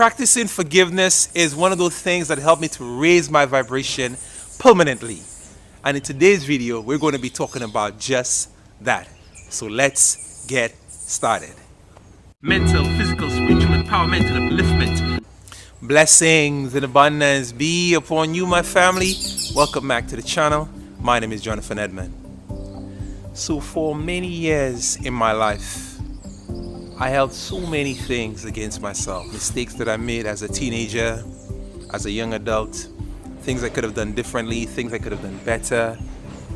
Practicing forgiveness is one of those things that help me to raise my vibration permanently. And in today's video, we're going to be talking about just that. So let's get started. Mental, physical, spiritual empowerment and upliftment. Blessings and abundance be upon you, my family. Welcome back to the channel. My name is Jonathan Edmond. So for many years in my life, I held so many things against myself. Mistakes that I made as a teenager, as a young adult, things I could have done differently, things I could have done better,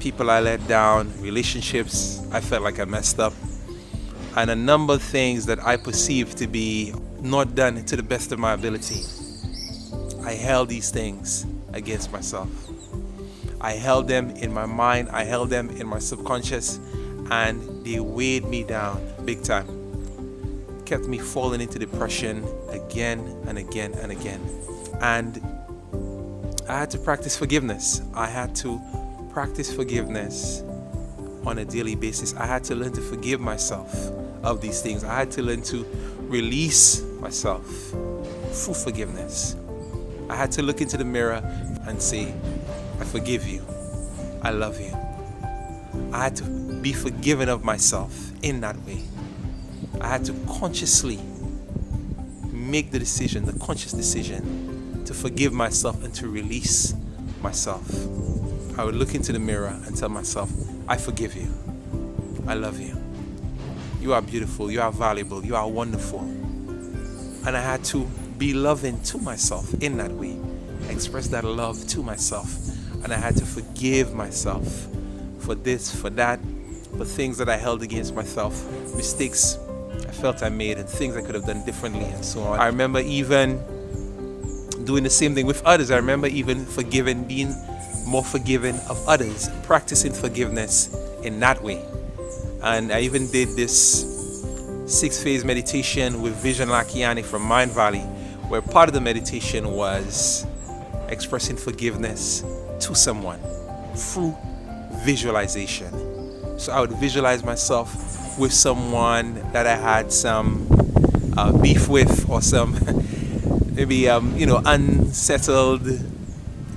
people I let down, relationships I felt like I messed up, and a number of things that I perceived to be not done to the best of my ability. I held these things against myself. I held them in my mind, I held them in my subconscious, and they weighed me down big time. Kept me falling into depression again and again and again. And I had to practice forgiveness. I had to practice forgiveness on a daily basis. I had to learn to forgive myself of these things. I had to learn to release myself through forgiveness. I had to look into the mirror and say, I forgive you. I love you. I had to be forgiven of myself in that way. I had to consciously make the decision, the conscious decision, to forgive myself and to release myself. I would look into the mirror and tell myself, I forgive you. I love you. You are beautiful. You are valuable. You are wonderful. And I had to be loving to myself in that way. Express that love to myself. And I had to forgive myself for this, for that, for things that I held against myself, mistakes I felt I made and things I could have done differently and so on. I remember even doing the same thing with others. I remember even being more forgiving of others, practicing forgiveness in that way. And I even did this 6-phase meditation with Vision Lakiani from Mind Valley, where part of the meditation was expressing forgiveness to someone through visualization. So I would visualize myself with someone that I had some beef with, or some maybe unsettled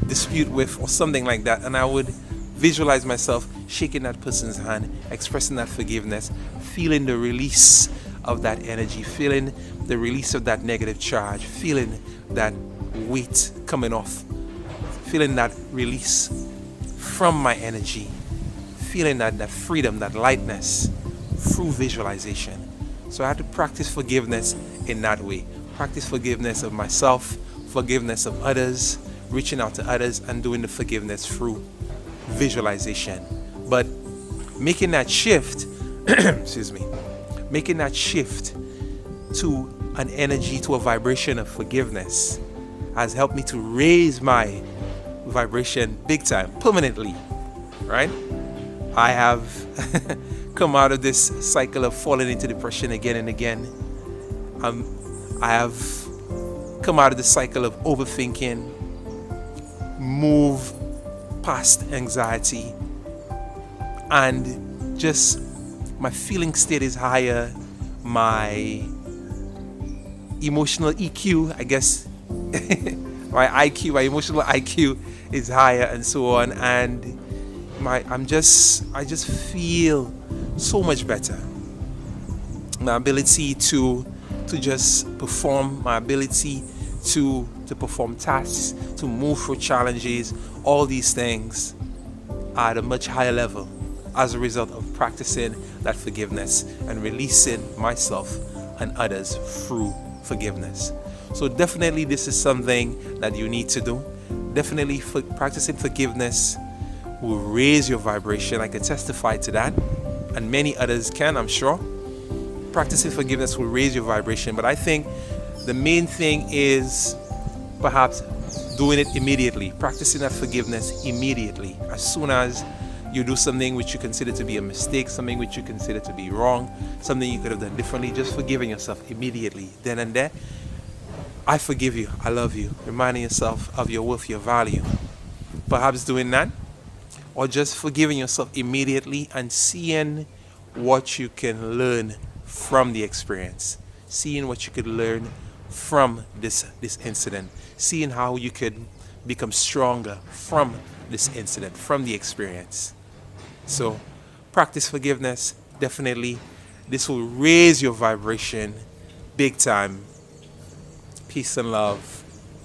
dispute with, or something like that, and I would visualize myself shaking that person's hand, expressing that forgiveness, feeling the release of that energy, feeling the release of that negative charge, feeling that weight coming off, feeling that release from my energy, feeling that freedom, that lightness through visualization. So I had to practice forgiveness in that way. Practice forgiveness of myself, forgiveness of others, reaching out to others, and doing the forgiveness through visualization. But making that shift, making that shift to an energy, to a vibration of forgiveness has helped me to raise my vibration big time, permanently, right? I have come out of this cycle of falling into depression again and again. I have come out of the cycle of overthinking, move past anxiety, and just my feeling state is higher, my emotional EQ, I guess, my IQ, my emotional IQ is higher, and so on, and I just feel so much better. My ability to just perform, my ability to perform tasks, to move through challenges, all these things are at a much higher level as a result of practicing that forgiveness and releasing myself and others through forgiveness. So definitely this is something that you need to do. Definitely practicing forgiveness will raise your vibration. I can testify to that, and many others can, I'm sure. Practicing forgiveness will raise your vibration, but I think the main thing is perhaps doing it immediately, practicing that forgiveness immediately. As soon as you do something which you consider to be a mistake, something which you consider to be wrong, something you could have done differently, just forgiving yourself immediately, then and there. I forgive you, I love you, reminding yourself of your worth, your value. Perhaps doing that, or just forgiving yourself immediately and seeing what you can learn from the experience, seeing what you could learn from this incident, seeing how you could become stronger from this incident, from the experience. So practice forgiveness. Definitely, this will raise your vibration big time. Peace and love.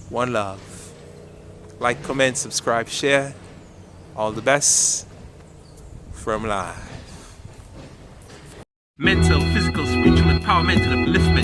One love. Like, comment, subscribe, share. All the best from live. Mental, physical, spiritual empowerment and upliftment.